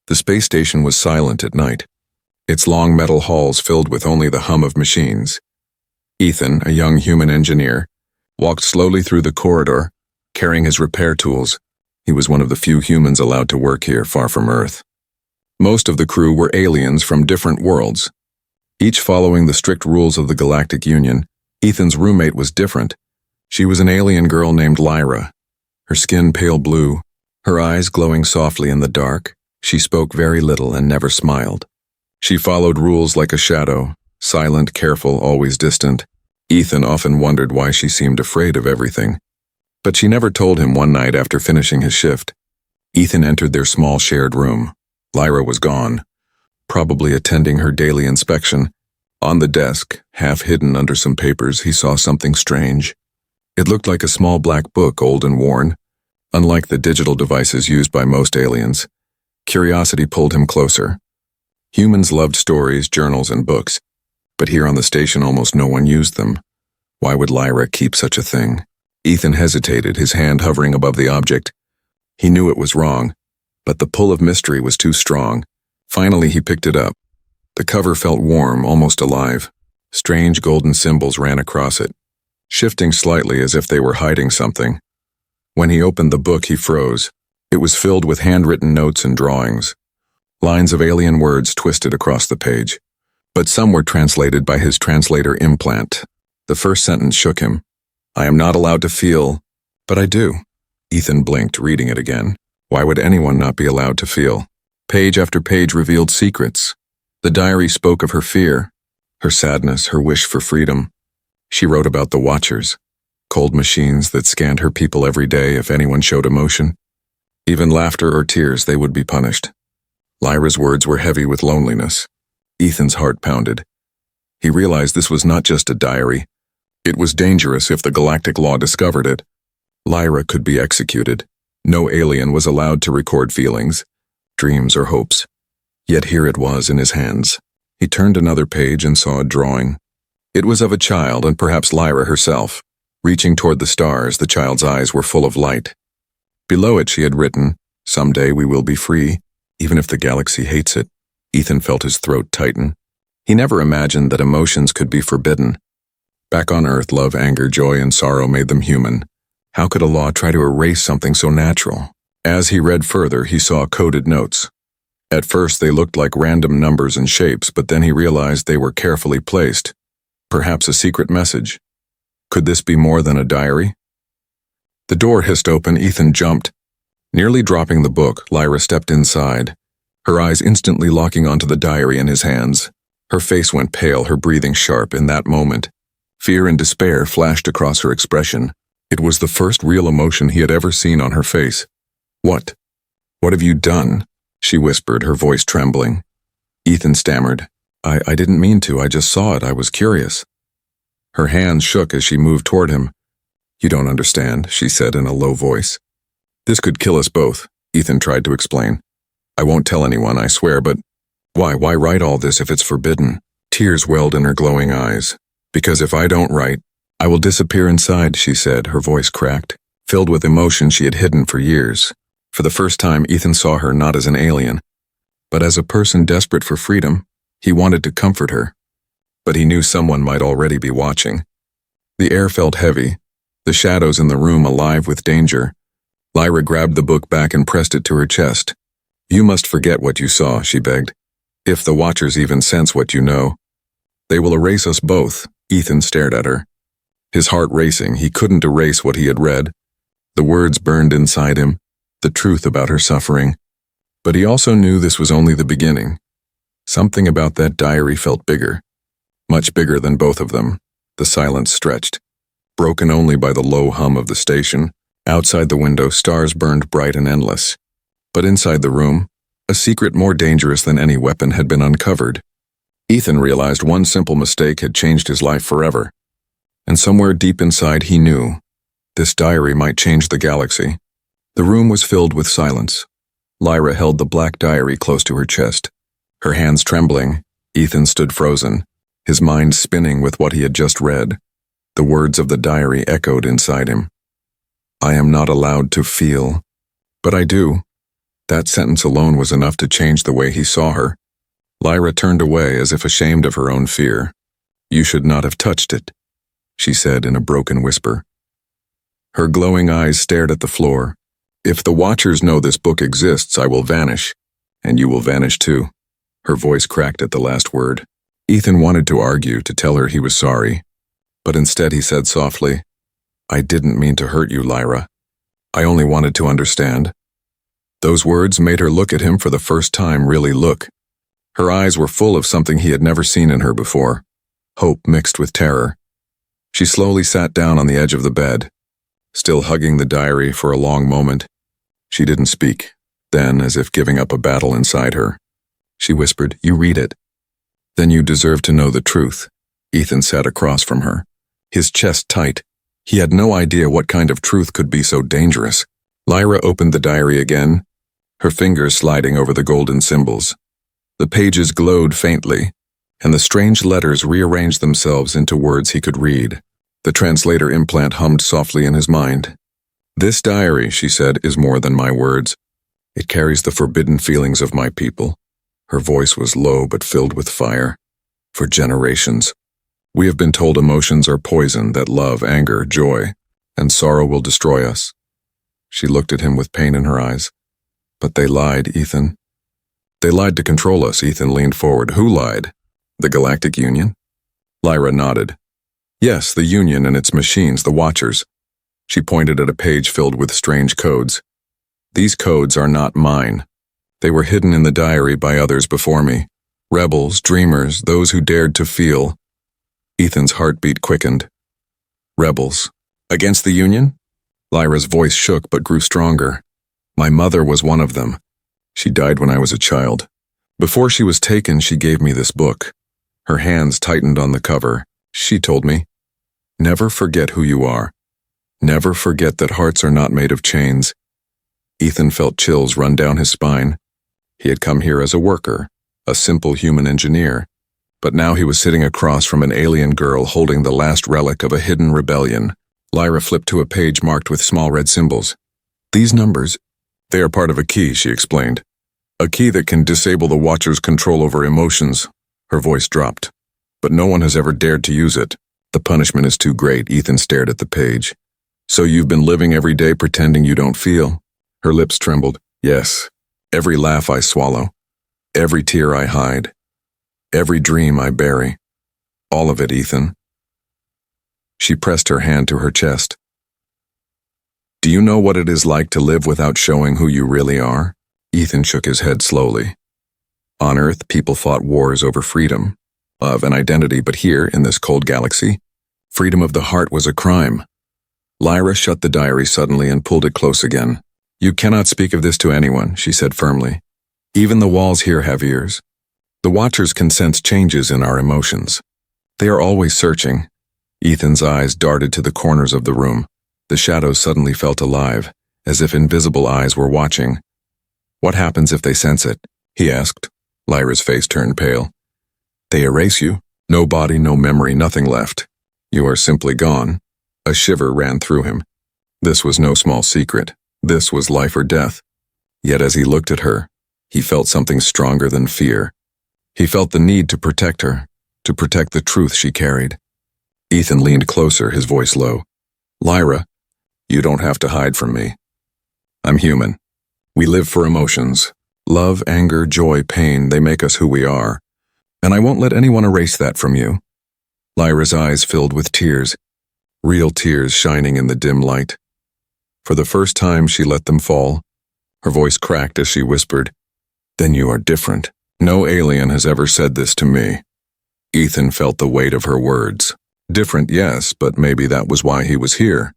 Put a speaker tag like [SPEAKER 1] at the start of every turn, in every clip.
[SPEAKER 1] The space station was silent at night, its long metal halls filled with only the hum of machines. Ethan, a young human engineer, walked slowly through the corridor, carrying his repair tools. He was one of the few humans allowed to work here, far from Earth. Most of the crew were aliens from different worlds, each following the strict rules of the Galactic Union. Ethan's roommate was different. She was an alien girl named Lyra, her skin pale blue, her eyes glowing softly in the dark. She spoke very little and never smiled. She followed rules like a shadow, silent, careful, always distant. Ethan often wondered why she seemed afraid of everything. But she never told him. One night after finishing his shift, Ethan entered their small shared room. Lyra was gone, probably attending her daily inspection. On the desk, half hidden under some papers, he saw something strange. It looked like a small black book, old and worn. Unlike the digital devices used by most aliens, curiosity pulled him closer. Humans loved stories, journals, and books, but here on the station almost no one used them. Why would Lyra keep such a thing? Ethan hesitated, his hand hovering above the object. He knew it was wrong, but the pull of mystery was too strong. Finally, he picked it up. The cover felt warm, almost alive. Strange golden symbols ran across it, shifting slightly as if they were hiding something. When he opened the book, he froze. It was filled with handwritten notes and drawings. Lines of alien words twisted across the page, but some were translated by his translator implant. The first sentence shook him. "I am not allowed to feel, but I do." Ethan blinked, reading it again. Why would anyone not be allowed to feel? Page after page revealed secrets. The diary spoke of her fear, her sadness, her wish for freedom. She wrote about the Watchers, cold machines that scanned her people every day. If anyone showed emotion, even laughter or tears, they would be punished. Lyra's words were heavy with loneliness. Ethan's heart pounded. He realized this was not just a diary. It was dangerous if the galactic law discovered it. Lyra could be executed. No alien was allowed to record feelings, dreams, or hopes. Yet here it was in his hands. He turned another page and saw a drawing. It was of a child, and perhaps Lyra herself. Reaching toward the stars, the child's eyes were full of light. Below it she had written, "Someday we will be free, even if the galaxy hates it." Ethan felt his throat tighten. He never imagined that emotions could be forbidden. Back on Earth, love, anger, joy, and sorrow made them human. How could a law try to erase something so natural? As he read further, he saw coded notes. At first they looked like random numbers and shapes, but then he realized they were carefully placed. Perhaps a secret message. Could this be more than a diary? The door hissed open. Ethan jumped. Nearly dropping the book, Lyra stepped inside, her eyes instantly locking onto the diary in his hands. Her face went pale, her breathing sharp. In that moment, fear and despair flashed across her expression. It was the first real emotion he had ever seen on her face. "What? What have you done?" she whispered, her voice trembling. Ethan stammered, I didn't mean to. I just saw it. I was curious." Her hands shook as she moved toward him. "You don't understand," she said in a low voice. "This could kill us both," Ethan tried to explain. "I won't tell anyone, I swear, but why write all this if it's forbidden?" Tears welled in her glowing eyes. "Because if I don't write, I will disappear inside," she said, her voice cracked, filled with emotion she had hidden for years. For the first time, Ethan saw her not as an alien, but as a person desperate for freedom. He wanted to comfort her, but he knew someone might already be watching. The air felt heavy, the shadows in the room alive with danger. Lyra grabbed the book back and pressed it to her chest. "You must forget what you saw," she begged. "If the Watchers even sense what you know, they will erase us both." Ethan stared at her, his heart racing. He couldn't erase what he had read. The words burned inside him, the truth about her suffering. But he also knew this was only the beginning. Something about that diary felt bigger, much bigger than both of them. The silence stretched, broken only by the low hum of the station. Outside the window, stars burned bright and endless. But inside the room, a secret more dangerous than any weapon had been uncovered. Ethan realized one simple mistake had changed his life forever. And somewhere deep inside he knew, this diary might change the galaxy. The room was filled with silence. Lyra held the black diary close to her chest, her hands trembling. Ethan stood frozen, his mind spinning with what he had just read. The words of the diary echoed inside him. "I am not allowed to feel, but I do. That sentence alone was enough to change the way he saw her. Lyra turned away as if ashamed of her own fear. "You should not have touched it," she said in a broken whisper. Her glowing eyes stared at the floor. "If the Watchers know this book exists, I will vanish, and you will vanish too." Her voice cracked at the last word. Ethan wanted to argue, to tell her he was sorry, but instead he said softly, "I didn't mean to hurt you, Lyra. I only wanted to understand." Those words made her look at him for the first time, really look. Her eyes were full of something he had never seen in her before, hope mixed with terror. She slowly sat down on the edge of the bed, still hugging the diary for a long moment. She didn't speak. Then, as if giving up a battle inside her, she whispered, "You read it. Then you deserve to know the truth." Ethan sat across from her, his chest tight. He had no idea what kind of truth could be so dangerous. Lyra opened the diary again, her fingers sliding over the golden symbols. The pages glowed faintly, and the strange letters rearranged themselves into words he could read. The translator implant hummed softly in his mind. "This diary," she said, "is more than my words. It carries the forbidden feelings of my people." Her voice was low but filled with fire. "For generations, we have been told emotions are poison, that love, anger, joy, and sorrow will destroy us." She looked at him with pain in her eyes. "But they lied, Ethan. They lied to control us." Ethan leaned forward. "Who lied? The Galactic Union?" Lyra nodded. "Yes, the Union and its machines, the Watchers." She pointed at a page filled with strange codes. "These codes are not mine. They were hidden in the diary by others before me. Rebels, dreamers, those who dared to feel." Ethan's heartbeat quickened. "Rebels? Against the Union?" Lyra's voice shook but grew stronger. "My mother was one of them. She died when I was a child. Before she was taken, she gave me this book." Her hands tightened on the cover. She told me, "Never forget who you are. Never forget that hearts are not made of chains." Ethan felt chills run down his spine. He had come here as a worker, a simple human engineer, but now he was sitting across from an alien girl holding the last relic of a hidden rebellion. Lyra flipped to a page marked with small red symbols. "These numbers, they are part of a key," she explained. "A key that can disable the Watcher's control over emotions." Her voice dropped. "But no one has ever dared to use it. The punishment is too great." Ethan stared at the page. "So you've been living every day pretending you don't feel?" Her lips trembled. "Yes. Every laugh I swallow. Every tear I hide. Every dream I bury. All of it, Ethan." She pressed her hand to her chest. "Do you know what it is like to live without showing who you really are?" Ethan shook his head slowly. On Earth, people fought wars over freedom, love, and identity, but here, in this cold galaxy, freedom of the heart was a crime. Lyra shut the diary suddenly and pulled it close again. "You cannot speak of this to anyone," she said firmly. "Even the walls here have ears. The Watchers can sense changes in our emotions. They are always searching." Ethan's eyes darted to the corners of the room. The shadows suddenly felt alive, as if invisible eyes were watching. "What happens if they sense it?" he asked. Lyra's face turned pale. "They erase you. No body, no memory, nothing left. You are simply gone." A shiver ran through him. This was no small secret. This was life or death. Yet as he looked at her, he felt something stronger than fear. He felt the need to protect her, to protect the truth she carried. Ethan leaned closer, his voice low. "Lyra, you don't have to hide from me. I'm human. We live for emotions. Love, anger, joy, pain, they make us who we are. And I won't let anyone erase that from you." Lyra's eyes filled with tears, real tears shining in the dim light. For the first time, she let them fall. Her voice cracked as she whispered, "Then you are different. No alien has ever said this to me." Ethan felt the weight of her words. Different, yes, but maybe that was why he was here.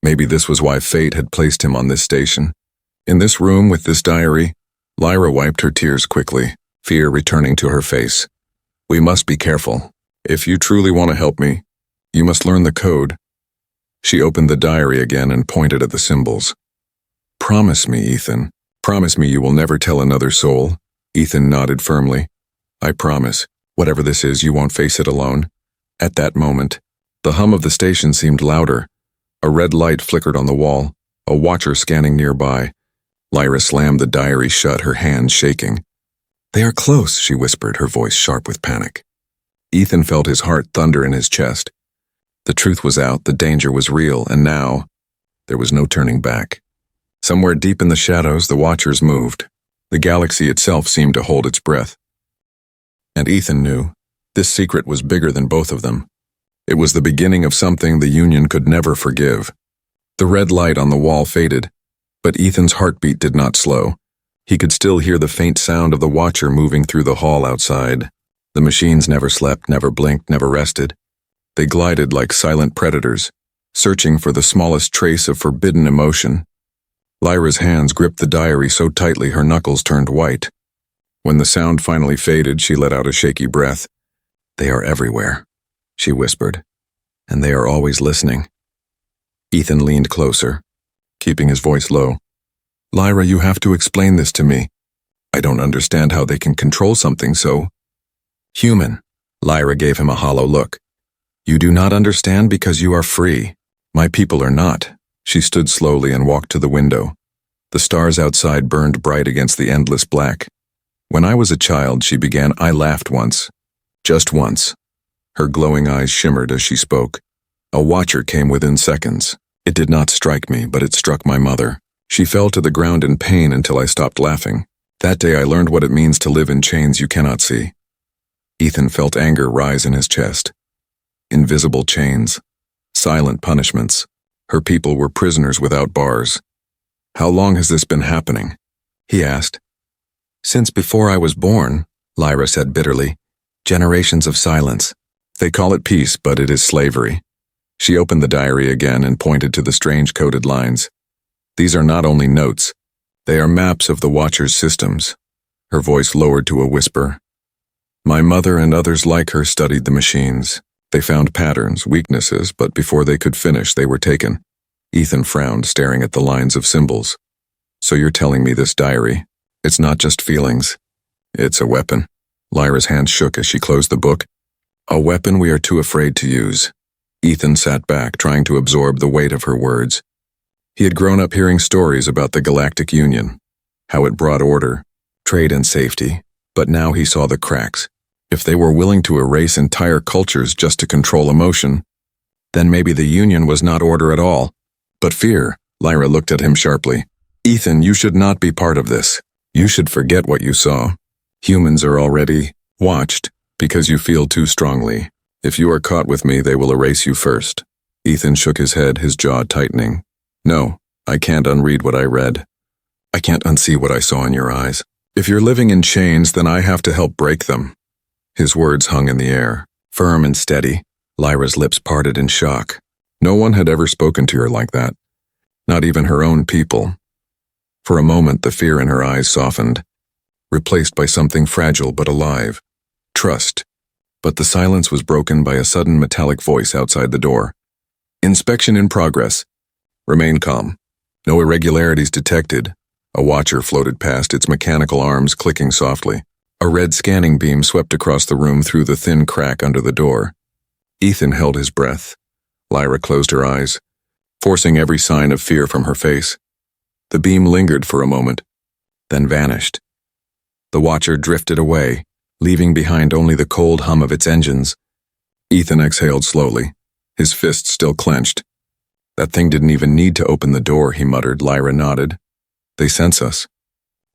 [SPEAKER 1] Maybe this was why fate had placed him on this station. In this room with this diary, Lyra wiped her tears quickly, fear returning to her face. "We must be careful. If you truly want to help me, you must learn the code." She opened the diary again and pointed at the symbols. "Promise me, Ethan. Promise me you will never tell another soul." Ethan nodded firmly. "I promise. Whatever this is, you won't face it alone." At that moment, the hum of the station seemed louder. A red light flickered on the wall, a watcher scanning nearby. Lyra slammed the diary shut, her hands shaking. "They are close," she whispered, her voice sharp with panic. Ethan felt his heart thunder in his chest. The truth was out, the danger was real, and now there was no turning back. Somewhere deep in the shadows, the Watchers moved. The galaxy itself seemed to hold its breath. And Ethan knew this secret was bigger than both of them. It was the beginning of something the Union could never forgive. The red light on the wall faded, but Ethan's heartbeat did not slow. He could still hear the faint sound of the Watcher moving through the hall outside. The machines never slept, never blinked, never rested. They glided like silent predators, searching for the smallest trace of forbidden emotion. Lyra's hands gripped the diary so tightly her knuckles turned white. When the sound finally faded, she let out a shaky breath. "They are everywhere," she whispered, "and they are always listening." Ethan leaned closer, keeping his voice low. "Lyra, you have to explain this to me. I don't understand how they can control something so human." Lyra gave him a hollow look. "You do not understand because you are free. My people are not." She stood slowly and walked to the window. The stars outside burned bright against the endless black. "When I was a child," she began, "I laughed once. Just once." Her glowing eyes shimmered as she spoke. "A Watcher came within seconds. It did not strike me, but it struck my mother. She fell to the ground in pain until I stopped laughing. That day I learned what it means to live in chains you cannot see." Ethan felt anger rise in his chest. Invisible chains. Silent punishments. Her people were prisoners without bars. "How long has this been happening?" he asked. "Since before I was born," Lyra said bitterly. "Generations of silence. They call it peace, but it is slavery." She opened the diary again and pointed to the strange coded lines. "These are not only notes. They are maps of the Watcher's systems." Her voice lowered to a whisper. "My mother and others like her studied the machines. They found patterns, weaknesses, but before they could finish, they were taken." Ethan frowned, staring at the lines of symbols. "So you're telling me this diary, it's not just feelings. It's a weapon." Lyra's hand shook as she closed the book. "A weapon we are too afraid to use." Ethan sat back, trying to absorb the weight of her words. He had grown up hearing stories about the Galactic Union, how it brought order, trade and safety, but now he saw the cracks. If they were willing to erase entire cultures just to control emotion, then maybe the Union was not order at all, but fear. Lyra looked at him sharply. "Ethan, you should not be part of this. You should forget what you saw. Humans are already watched because you feel too strongly. If you are caught with me, they will erase you first." Ethan shook his head, his jaw tightening. "No, I can't unread what I read. I can't unsee what I saw in your eyes. If you're living in chains, then I have to help break them." His words hung in the air, firm and steady. Lyra's lips parted in shock. No one had ever spoken to her like that. Not even her own people. For a moment, the fear in her eyes softened, replaced by something fragile but alive. Trust. But the silence was broken by a sudden metallic voice outside the door. "Inspection in progress. Remain calm. No irregularities detected." A Watcher floated past, its mechanical arms clicking softly. A red scanning beam swept across the room through the thin crack under the door. Ethan held his breath. Lyra closed her eyes, forcing every sign of fear from her face. The beam lingered for a moment, then vanished. The Watcher drifted away, leaving behind only the cold hum of its engines. Ethan exhaled slowly, his fists still clenched. "That thing didn't even need to open the door," he muttered. Lyra nodded. "They sense us.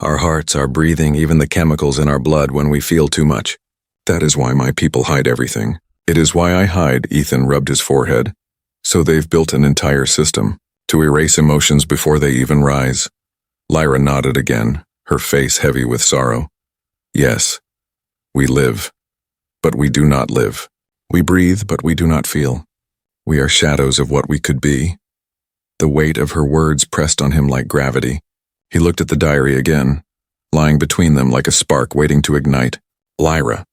[SPEAKER 1] Our hearts, our breathing, even the chemicals in our blood when we feel too much. That is why my people hide everything. It is why I hide." Ethan rubbed his forehead. "So they've built an entire system to erase emotions before they even rise." Lyra nodded again, her face heavy with sorrow. "Yes, we live, but we do not live. We breathe, but we do not feel. We are shadows of what we could be." The weight of her words pressed on him like gravity. He looked at the diary again, lying between them like a spark waiting to ignite. "Lyra,"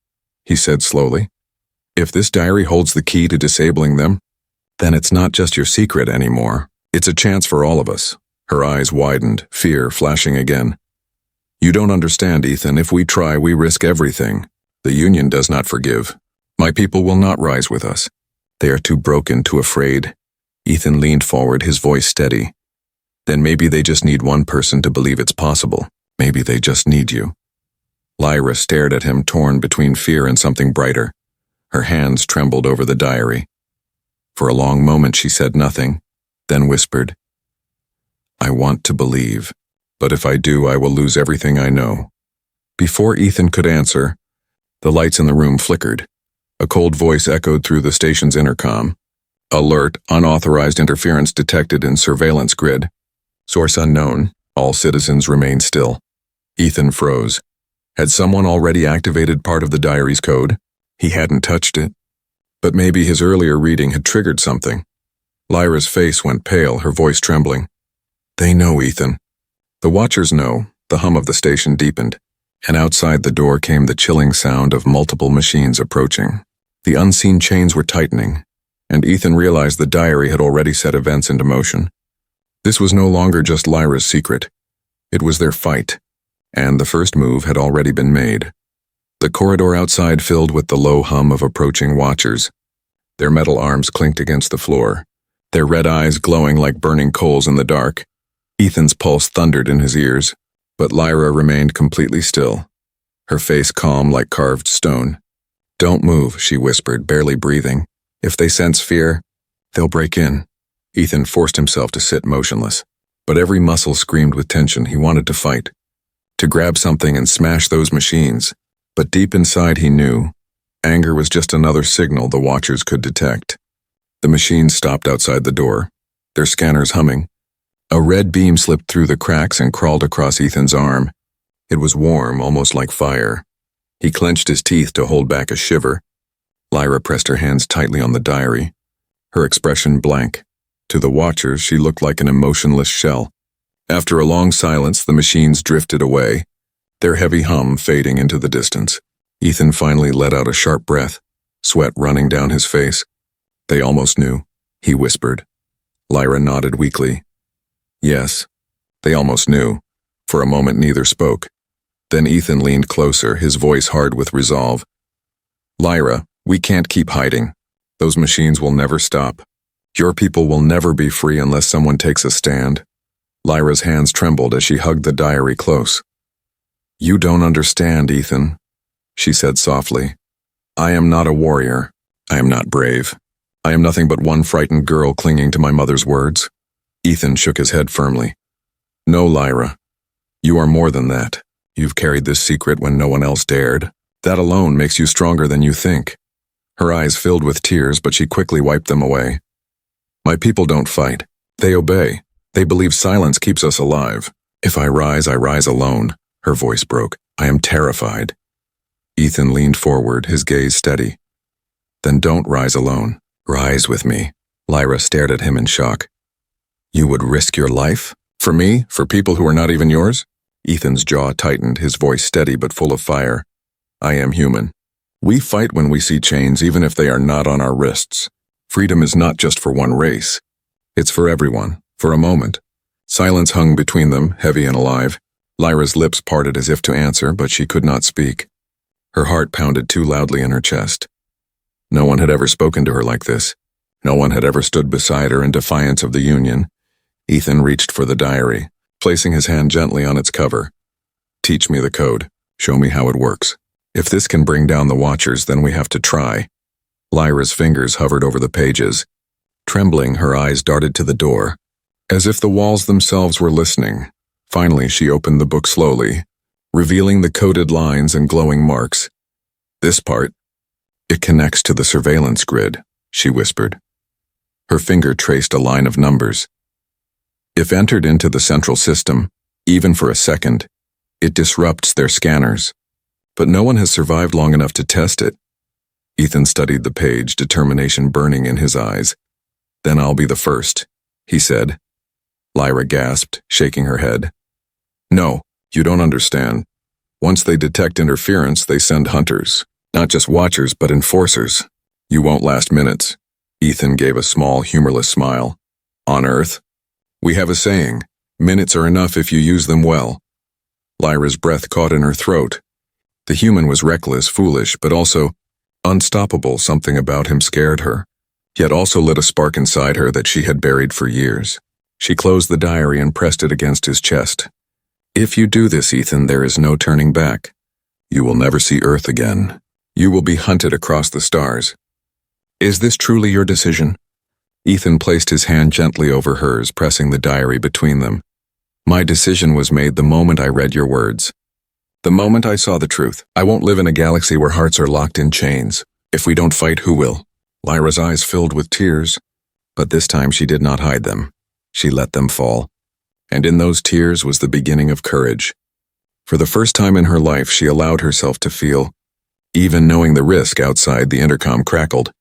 [SPEAKER 1] he said slowly, "if this diary holds the key to disabling them, then it's not just your secret anymore. It's a chance for all of us." Her eyes widened, fear flashing again. "You don't understand, Ethan. If we try, we risk everything. The Union does not forgive. My people will not rise with us. They are too broken, too afraid." Ethan leaned forward, his voice steady. Then maybe they just need one person to believe it's possible. Maybe they just need you. Lyra stared at him, torn between fear and something brighter. Her hands trembled over the diary. For a long moment she said nothing, then whispered, "I want to believe, but if I do, I will lose everything I know." Before Ethan could answer, the lights in the room flickered. A cold voice echoed through the station's intercom. "Alert, unauthorized interference detected in surveillance grid. Source unknown, all citizens remain still." Ethan froze. Had someone already activated part of the diary's code? He hadn't touched it. But maybe his earlier reading had triggered something. Lyra's face went pale, her voice trembling. "They know, Ethan." "The watchers know." The hum of the station deepened, and outside the door came the chilling sound of multiple machines approaching. The unseen chains were tightening, and Ethan realized the diary had already set events into motion. This was no longer just Lyra's secret. It was their fight, and the first move had already been made. The corridor outside filled with the low hum of approaching watchers. Their metal arms clinked against the floor, their red eyes glowing like burning coals in the dark. Ethan's pulse thundered in his ears, but Lyra remained completely still, her face calm like carved stone. "Don't move," she whispered, barely breathing. "If they sense fear, they'll break in." Ethan forced himself to sit motionless, but every muscle screamed with tension. He wanted to fight, to grab something and smash those machines. But deep inside he knew, anger was just another signal the watchers could detect. The machines stopped outside the door, their scanners humming. A red beam slipped through the cracks and crawled across Ethan's arm. It was warm, almost like fire. He clenched his teeth to hold back a shiver. Lyra pressed her hands tightly on the diary, her expression blank. To the watchers, she looked like an emotionless shell. After a long silence, the machines drifted away, their heavy hum fading into the distance. Ethan finally let out a sharp breath, sweat running down his face. "They almost knew," he whispered. Lyra nodded weakly. "Yes, they almost knew." For a moment neither spoke. Then Ethan leaned closer, his voice hard with resolve. "Lyra, we can't keep hiding. Those machines will never stop. Your people will never be free unless someone takes a stand." Lyra's hands trembled as she hugged the diary close. "You don't understand, Ethan," she said softly. "I am not a warrior. I am not brave. I am nothing but one frightened girl clinging to my mother's words." Ethan shook his head firmly. "No, Lyra. You are more than that. You've carried this secret when no one else dared. That alone makes you stronger than you think." Her eyes filled with tears, but she quickly wiped them away. "My people don't fight. They obey. They believe silence keeps us alive. If I rise alone." Her voice broke. "I am terrified." Ethan leaned forward, his gaze steady. "Then don't rise alone. Rise with me." Lyra stared at him in shock. "You would risk your life? For me? For people who are not even yours?" Ethan's jaw tightened, his voice steady but full of fire. "I am human. We fight when we see chains, even if they are not on our wrists. Freedom is not just for one race. It's for everyone, for a moment." Silence hung between them, heavy and alive. Lyra's lips parted as if to answer, but she could not speak. Her heart pounded too loudly in her chest. No one had ever spoken to her like this. No one had ever stood beside her in defiance of the Union. Ethan reached for the diary, placing his hand gently on its cover. "Teach me the code. Show me how it works. If this can bring down the watchers, then we have to try." Lyra's fingers hovered over the pages. Trembling, her eyes darted to the door, as if the walls themselves were listening. Finally, she opened the book slowly, revealing the coded lines and glowing marks. "This part, it connects to the surveillance grid," she whispered. Her finger traced a line of numbers. "If entered into the central system, even for a second, it disrupts their scanners. But no one has survived long enough to test it." Ethan studied the page, determination burning in his eyes. "Then I'll be the first," he said. Lyra gasped, shaking her head. "No, you don't understand. Once they detect interference, they send hunters. Not just watchers, but enforcers. You won't last minutes." Ethan gave a small, humorless smile. "On Earth, we have a saying, minutes are enough if you use them well." Lyra's breath caught in her throat. The human was reckless, foolish, but also unstoppable. Something about him scared her, yet also lit a spark inside her that she had buried for years. She closed the diary and pressed it against his chest. If you do this, Ethan, there is no turning back. You will never see Earth again. You will be hunted across the stars. Is this truly your decision? Ethan placed his hand gently over hers, pressing the diary between them. My decision was made the moment I read your words. The moment I saw the truth. I won't live in a galaxy where hearts are locked in chains. If we don't fight, who will? Lyra's eyes filled with tears, but this time she did not hide them. She let them fall. And in those tears was the beginning of courage. For the first time in her life, she allowed herself to feel, even knowing the risk. Outside, the intercom crackled.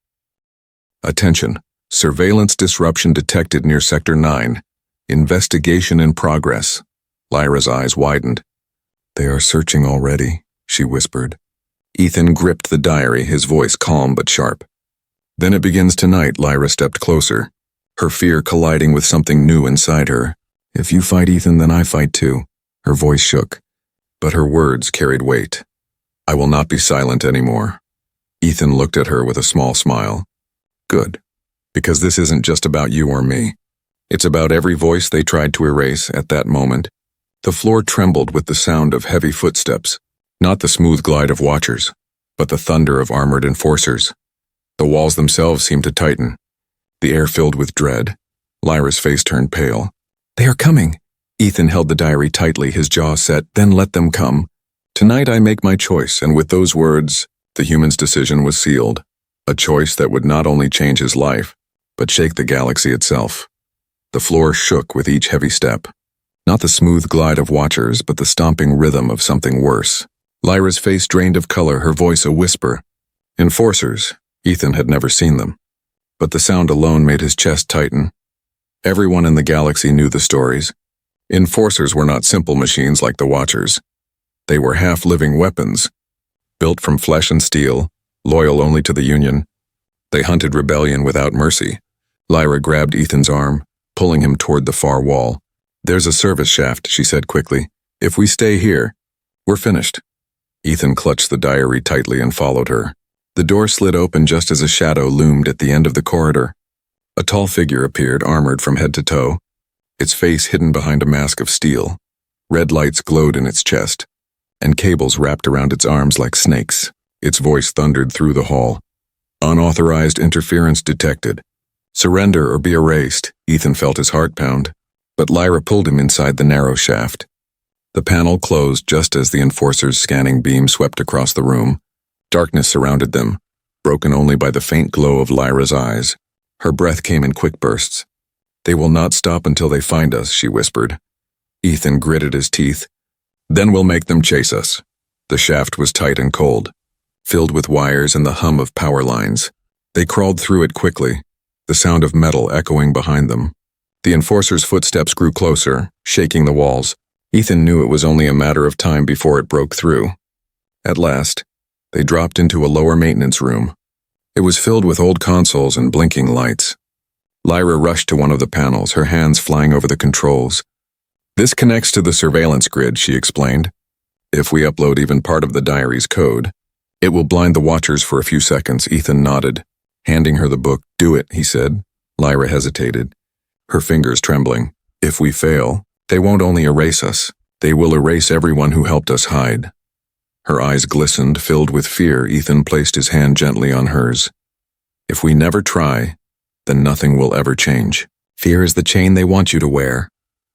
[SPEAKER 1] Attention. Surveillance disruption detected near Sector 9. Investigation in progress. Lyra's eyes widened. They are searching already, she whispered. Ethan gripped the diary, his voice calm but sharp. Then it begins tonight. Lyra stepped closer, her fear colliding with something new inside her. If you fight, Ethan, then I fight too. Her voice shook, but her words carried weight. I will not be silent anymore. Ethan looked at her with a small smile. Good, because this isn't just about you or me. It's about every voice they tried to erase at that moment. The floor trembled with the sound of heavy footsteps, not the smooth glide of watchers, but the thunder of armored enforcers. The walls themselves seemed to tighten. The air filled with dread. Lyra's face turned pale. They are coming. Ethan held the diary tightly, his jaw set. Then let them come. Tonight I make my choice, and with those words, the human's decision was sealed. A choice that would not only change his life, but shake the galaxy itself. The floor shook with each heavy step. Not the smooth glide of watchers, but the stomping rhythm of something worse. Lyra's face drained of color, her voice a whisper. Enforcers. Ethan had never seen them. But the sound alone made his chest tighten. Everyone in the galaxy knew the stories. Enforcers were not simple machines like the Watchers. They were half-living weapons, built from flesh and steel, loyal only to the Union. They hunted rebellion without mercy. Lyra grabbed Ethan's arm, pulling him toward the far wall. There's a service shaft, she said quickly. If we stay here, we're finished. Ethan clutched the diary tightly and followed her. The door slid open just as a shadow loomed at the end of the corridor. A tall figure appeared, armored from head to toe, its face hidden behind a mask of steel. Red lights glowed in its chest, and cables wrapped around its arms like snakes. Its voice thundered through the hall. Unauthorized interference detected. Surrender or be erased. Ethan felt his heart pound, but Lyra pulled him inside the narrow shaft. The panel closed just as the enforcer's scanning beam swept across the room. Darkness surrounded them, broken only by the faint glow of Lyra's eyes. Her breath came in quick bursts. They will not stop until they find us, she whispered. Ethan gritted his teeth. Then we'll make them chase us. The shaft was tight and cold, filled with wires and the hum of power lines. They crawled through it quickly, the sound of metal echoing behind them. The enforcer's footsteps grew closer, shaking the walls. Ethan knew it was only a matter of time before it broke through. At last, they dropped into a lower maintenance room. It was filled with old consoles and blinking lights. Lyra rushed to one of the panels, her hands flying over the controls. This connects to the surveillance grid, she explained. If we upload even part of the diary's code, it will blind the Watchers for a few seconds. Ethan nodded, handing her the book. Do it, he said. Lyra hesitated, her fingers trembling. If we fail, they won't only erase us, they will erase everyone who helped us hide. Her eyes glistened, filled with fear. Ethan placed his hand gently on hers. If we never try, then nothing will ever change. Fear is the chain they want you to wear.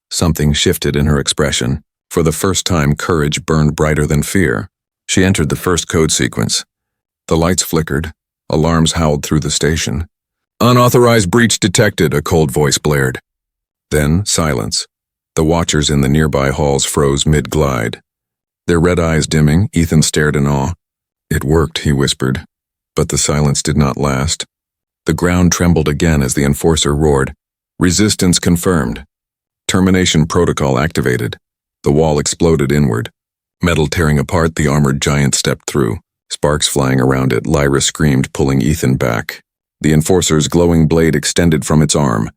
[SPEAKER 1] Something shifted in her expression. For the first time, courage burned brighter than fear. She entered the first code sequence. The lights flickered. Alarms howled through the station. Unauthorized breach detected, a cold voice blared. Then, silence. The Watchers in the nearby halls froze mid-glide. Their red eyes dimming, Ethan stared in awe. It worked, he whispered. But the silence did not last. The ground trembled again as the enforcer roared. Resistance confirmed. Termination protocol activated. The wall exploded inward. Metal tearing apart, the armored giant stepped through. Sparks flying around it, Lyra screamed, pulling Ethan back. The enforcer's glowing blade extended from its arm,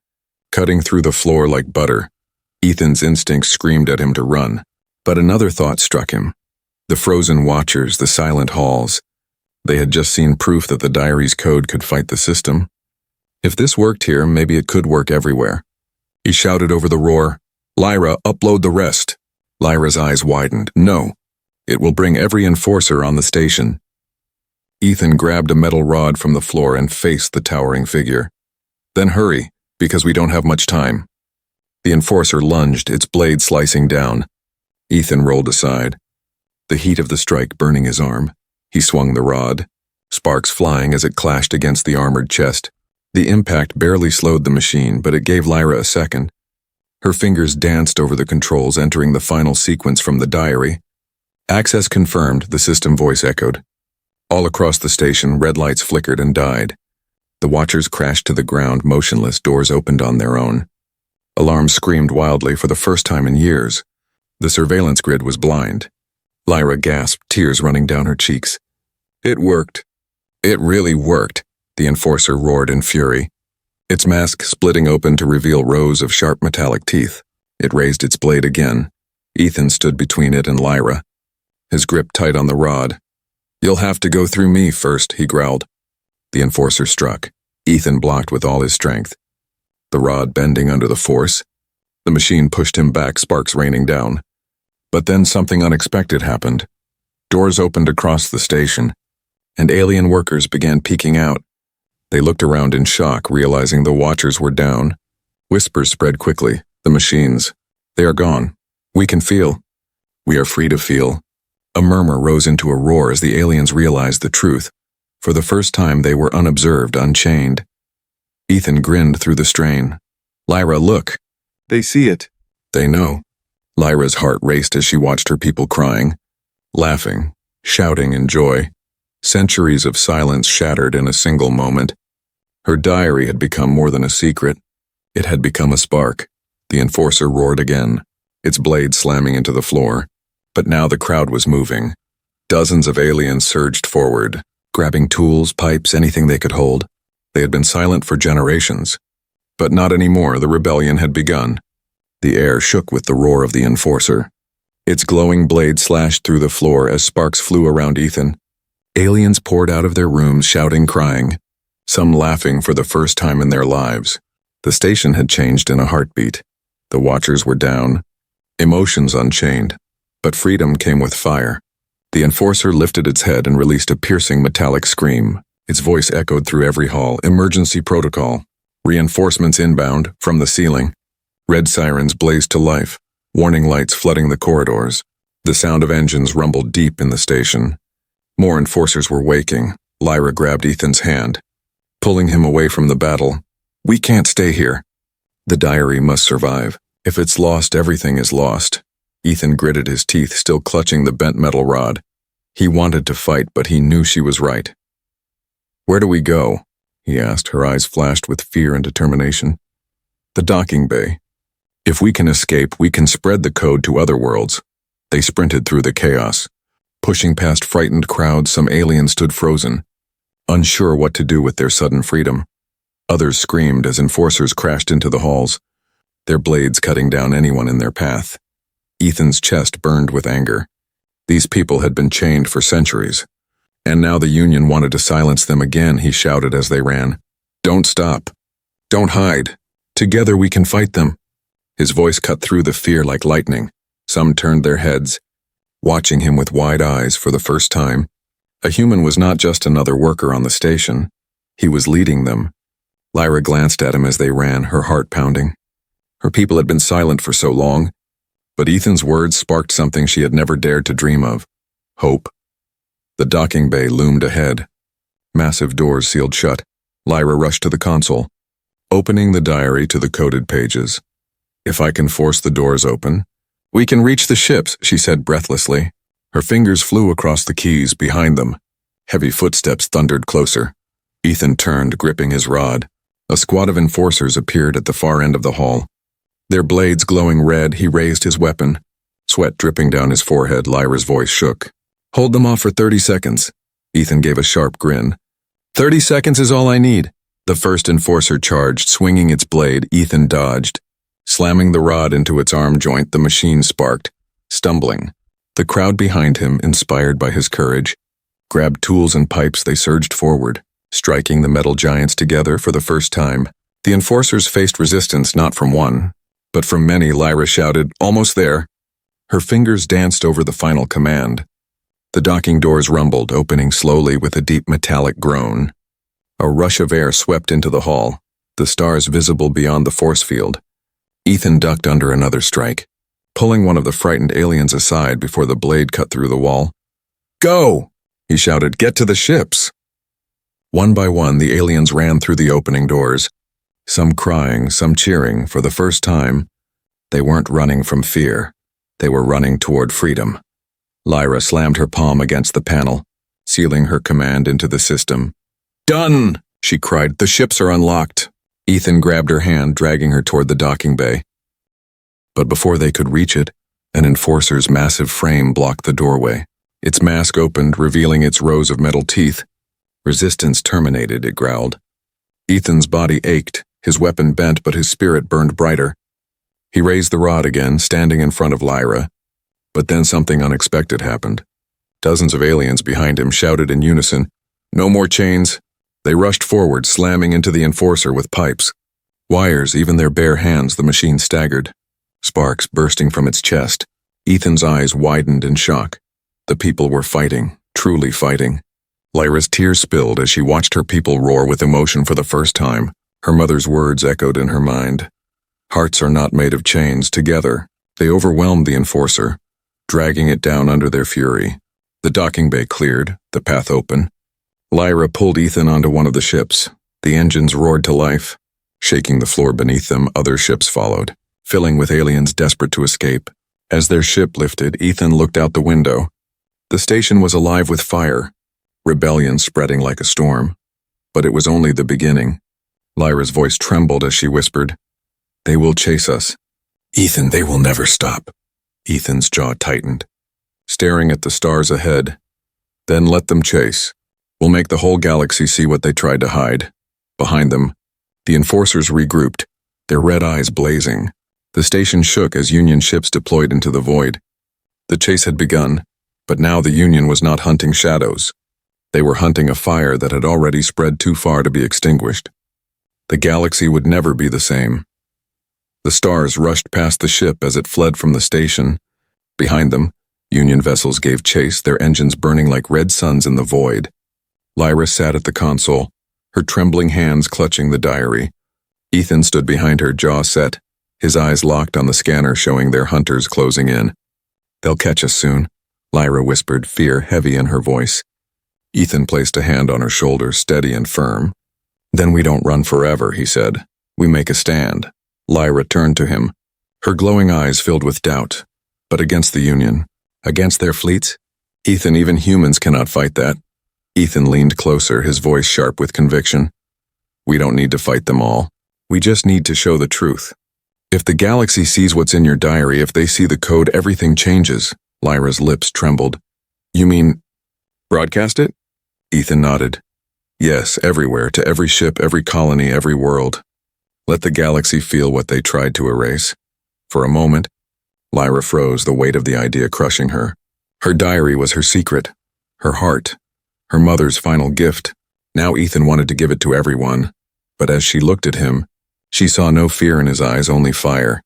[SPEAKER 1] cutting through the floor like butter. Ethan's instincts screamed at him to run. But another thought struck him. The frozen Watchers, the silent halls. They had just seen proof that the diary's code could fight the system. If this worked here, maybe it could work everywhere. He shouted over the roar, "Lyra, upload the rest." Lyra's eyes widened. "No. It will bring every enforcer on the station." Ethan grabbed a metal rod from the floor and faced the towering figure. "Then hurry, because we don't have much time." The enforcer lunged, its blade slicing down. Ethan rolled aside, the heat of the strike burning his arm. He swung the rod, sparks flying as it clashed against the armored chest. The impact barely slowed the machine, but it gave Lyra a second. Her fingers danced over the controls, entering the final sequence from the diary. "Access confirmed," the system voice echoed. All across the station, red lights flickered and died. The watchers crashed to the ground, motionless, doors opened on their own. Alarms screamed wildly for the first time in years. The surveillance grid was blind. Lyra gasped, tears running down her cheeks. "It worked. It really worked," the enforcer roared in fury. Its mask splitting open to reveal rows of sharp metallic teeth. It raised its blade again. Ethan stood between it and Lyra, his grip tight on the rod. "You'll have to go through me first," he growled. The enforcer struck. Ethan blocked with all his strength. The rod bending under the force. The machine pushed him back, sparks raining down. But then something unexpected happened. Doors opened across the station, and alien workers began peeking out. They looked around in shock, realizing the watchers were down. Whispers spread quickly. "The machines. They are gone. We can feel. We are free to feel." A murmur rose into a roar as the aliens realized the truth. For the first time, they were unobserved, unchained. Ethan grinned through the strain. "Lyra, look. They see it. They know." Lyra's heart raced as she watched her people crying, laughing, shouting in joy. Centuries of silence shattered in a single moment. Her diary had become more than a secret. It had become a spark. The enforcer roared again, its blade slamming into the floor. But now the crowd was moving. Dozens of aliens surged forward, grabbing tools, pipes, anything they could hold. They had been silent for generations. But not anymore. The rebellion had begun. The air shook with the roar of the enforcer. Its glowing blade slashed through the floor as sparks flew around Ethan. Aliens poured out of their rooms, shouting, crying, some laughing for the first time in their lives. The station had changed in a heartbeat. The watchers were down, emotions unchained, but freedom came with fire. The enforcer lifted its head and released a piercing metallic scream. Its voice echoed through every hall. "Emergency protocol. Reinforcements inbound from the ceiling." Red sirens blazed to life, warning lights flooding the corridors. The sound of engines rumbled deep in the station. More enforcers were waking. Lyra grabbed Ethan's hand, pulling him away from the battle. "We can't stay here. The diary must survive. If it's lost, everything is lost." Ethan gritted his teeth, still clutching the bent metal rod. He wanted to fight, but he knew she was right. "Where do we go?" he asked, her eyes flashed with fear and determination. "The docking bay. If we can escape, we can spread the code to other worlds." They sprinted through the chaos. Pushing past frightened crowds, some aliens stood frozen, unsure what to do with their sudden freedom. Others screamed as enforcers crashed into the halls, their blades cutting down anyone in their path. Ethan's chest burned with anger. These people had been chained for centuries, and now the Union wanted to silence them again. He shouted as they ran. "Don't stop. Don't hide. Together we can fight them." His voice cut through the fear like lightning. Some turned their heads, watching him with wide eyes for the first time. A human was not just another worker on the station. He was leading them. Lyra glanced at him as they ran, her heart pounding. Her people had been silent for so long, but Ethan's words sparked something she had never dared to dream of. Hope. The docking bay loomed ahead. Massive doors sealed shut. Lyra rushed to the console, opening the diary to the coded pages. "If I can force the doors open, we can reach the ships," she said breathlessly. Her fingers flew across the keys behind them. Heavy footsteps thundered closer. Ethan turned, gripping his rod. A squad of enforcers appeared at the far end of the hall. Their blades glowing red, he raised his weapon. Sweat dripping down his forehead, Lyra's voice shook. "Hold them off for 30 seconds. Ethan gave a sharp grin. 30 seconds is all I need." The first enforcer charged, swinging its blade. Ethan dodged. Slamming the rod into its arm joint, the machine sparked, stumbling. The crowd behind him, inspired by his courage, grabbed tools and pipes. They surged forward, striking the metal giants together for the first time. The enforcers faced resistance not from one, But from many, Lyra shouted, "Almost there." Her fingers danced over the final command. The docking doors rumbled, opening slowly with a deep metallic groan. A rush of air swept into the hall, the stars visible beyond the force field. Ethan ducked under another strike, pulling one of the frightened aliens aside before the blade cut through the wall. "Go!" he shouted. "Get to the ships!" One by one, the aliens ran through the opening doors, some crying, some cheering. For the first time, they weren't running from fear. They were running toward freedom. Lyra slammed her palm against the panel, sealing her command into the system. "Done!" she cried. "The ships are unlocked." Ethan grabbed her hand, dragging her toward the docking bay. But before they could reach it, an enforcer's massive frame blocked the doorway. Its mask opened, revealing its rows of metal teeth. "Resistance terminated," it growled. Ethan's body ached, his weapon bent, but his spirit burned brighter. He raised the rod again, standing in front of Lyra. But then something unexpected happened. Dozens of aliens behind him shouted in unison, "No more chains!" They rushed forward, slamming into the enforcer with pipes. Wires, even their bare hands, the machine staggered. Sparks bursting from its chest. Ethan's eyes widened in shock. The people were fighting, truly fighting. Lyra's tears spilled as she watched her people roar with emotion for the first time. Her mother's words echoed in her mind. Hearts are not made of chains. Together, they overwhelmed the enforcer, dragging it down under their fury. The docking bay cleared, the path open. Lyra pulled Ethan onto one of the ships. The engines roared to life. Shaking the floor beneath them, other ships followed, filling with aliens desperate to escape. As their ship lifted, Ethan looked out the window. The station was alive with fire, rebellion spreading like a storm. But it was only the beginning. Lyra's voice trembled as she whispered, "They will chase us. Ethan, they will never stop." Ethan's jaw tightened, staring at the stars ahead. "Then let them chase. We'll make the whole galaxy see what they tried to hide." Behind them, the enforcers regrouped, their red eyes blazing. The station shook as Union ships deployed into the void. The chase had begun, but now the Union was not hunting shadows. They were hunting a fire that had already spread too far to be extinguished. The galaxy would never be the same. The stars rushed past the ship as it fled from the station. Behind them, Union vessels gave chase, their engines burning like red suns in the void. Lyra sat at the console, her trembling hands clutching the diary. Ethan stood behind her, jaw set, his eyes locked on the scanner showing their hunters closing in. "They'll catch us soon," Lyra whispered, fear heavy in her voice. Ethan placed a hand on her shoulder, steady and firm. "Then we don't run forever," he said. "We make a stand." Lyra turned to him, her glowing eyes filled with doubt. "But against the Union? Against their fleets? Ethan, even humans cannot fight that." Ethan leaned closer, his voice sharp with conviction. "We don't need to fight them all. We just need to show the truth. If the galaxy sees what's in your diary, if they see the code, everything changes." Lyra's lips trembled. "You mean broadcast it?" Ethan nodded. "Yes, everywhere, to every ship, every colony, every world. Let the galaxy feel what they tried to erase." For a moment, Lyra froze, the weight of the idea crushing her. Her diary was her secret, her heart, her mother's final gift. Now Ethan wanted to give it to everyone. But as she looked at him, she saw no fear in his eyes, only fire.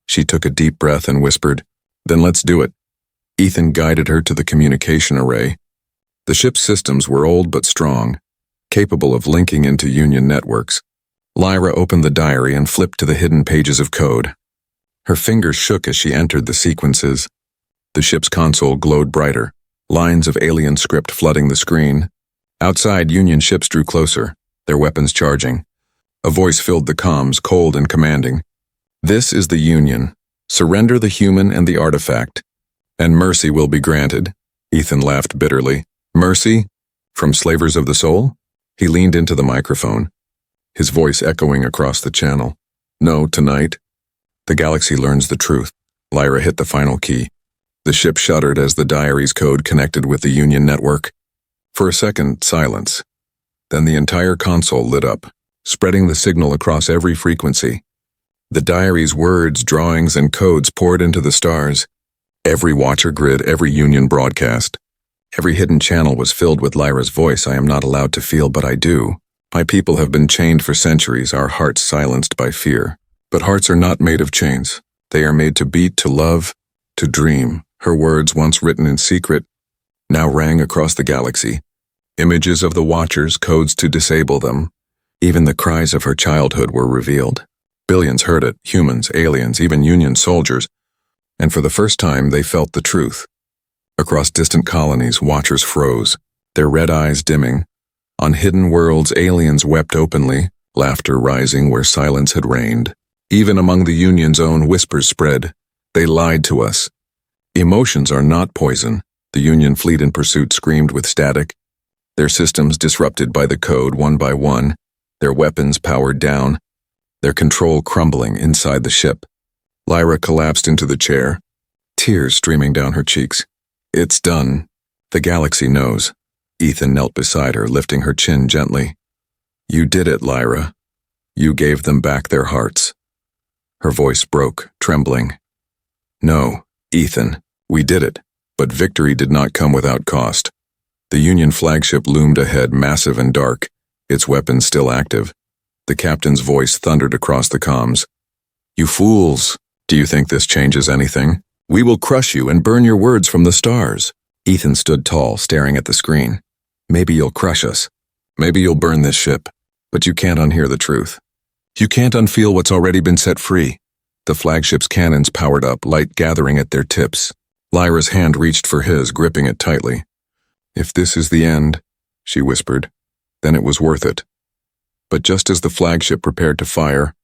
[SPEAKER 1] She took a deep breath and whispered, "Then let's do it." Ethan guided her to the communication array. The ship's systems were old but strong, capable of linking into Union networks. Lyra opened the diary and flipped to the hidden pages of code. Her fingers shook as she entered the sequences. The ship's console glowed brighter, lines of alien script flooding the screen. Outside, Union ships drew closer, their weapons charging. A voice filled the comms, cold and commanding. "This is the Union. Surrender the human and the artifact, and mercy will be granted." Ethan laughed bitterly. "Mercy? From slavers of the soul?" He leaned into the microphone, his voice echoing across the channel. "No, tonight. The galaxy learns the truth." Lyra hit the final key. The ship shuddered as the diary's code connected with the Union network. For a second, silence. Then the entire console lit up, spreading the signal across every frequency. The diary's words, drawings, and codes poured into the stars. Every watcher grid, every Union broadcast. Every hidden channel was filled with Lyra's voice. "I am not allowed to feel, but I do. My people have been chained for centuries, our hearts silenced by fear. But hearts are not made of chains. They are made to beat, to love, to dream. Her words, once written in secret, now rang across the galaxy. Images of the Watchers, codes to disable them. Even the cries of her childhood were revealed. Billions heard it, humans, aliens, even Union soldiers, and for the first time they felt the truth. Across distant colonies, Watchers froze, their red eyes dimming. On hidden worlds, aliens wept openly, laughter rising where silence had reigned. Even among the Union's own, whispers spread. They lied to us. Emotions are not poison. The Union fleet in pursuit screamed with static, their systems disrupted by the code one by one, their weapons powered down, their control crumbling inside the ship. Lyra collapsed into the chair, tears streaming down her cheeks. It's done. The galaxy knows. Ethan knelt beside her, lifting her chin gently. You did it, Lyra. You gave them back their hearts. Her voice broke, trembling. No, Ethan, we did it, but victory did not come without cost. The Union flagship loomed ahead, massive and dark, its weapons still active. The captain's voice thundered across the comms. You fools! Do you think this changes anything? We will crush you and burn your words from the stars. Ethan stood tall, staring at the screen. Maybe you'll crush us. Maybe you'll burn this ship. But you can't unhear the truth. You can't unfeel what's already been set free. The flagship's cannons powered up, light gathering at their tips. Lyra's hand reached for his, gripping it tightly. If this is the end, she whispered, then it was worth it. But just as the flagship prepared to fire,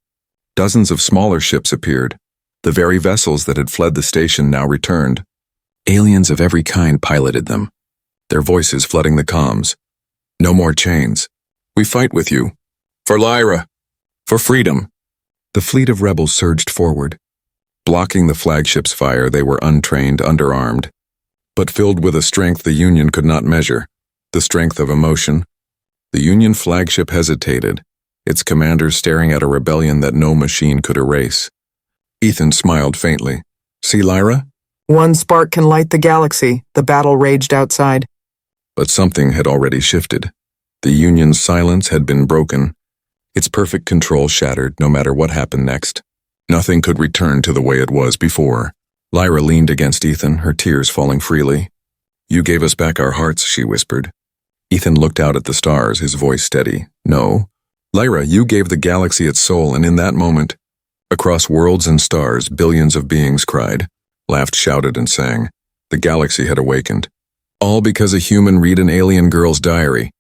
[SPEAKER 1] dozens of smaller ships appeared. The very vessels that had fled the station now returned. Aliens of every kind piloted them, their voices flooding the comms. No more chains. We fight with you. For Lyra. For freedom. The fleet of rebels surged forward. Blocking the flagship's fire, they were untrained, underarmed, but filled with a strength the Union could not measure, the strength of emotion. The Union flagship hesitated, its commanders staring at a rebellion that no machine could erase. Ethan smiled faintly. See, Lyra?
[SPEAKER 2] One spark can light the galaxy, the battle raged outside.
[SPEAKER 1] But something had already shifted. The Union's silence had been broken, its perfect control shattered no matter what happened next. Nothing could return to the way it was before. Lyra leaned against Ethan, her tears falling freely. You gave us back our hearts, she whispered. Ethan looked out at the stars, his voice steady. No. Lyra, you gave the galaxy its soul, and in that moment, across worlds and stars, billions of beings cried, laughed, shouted, and sang. The galaxy had awakened. All because a human read an alien girl's diary.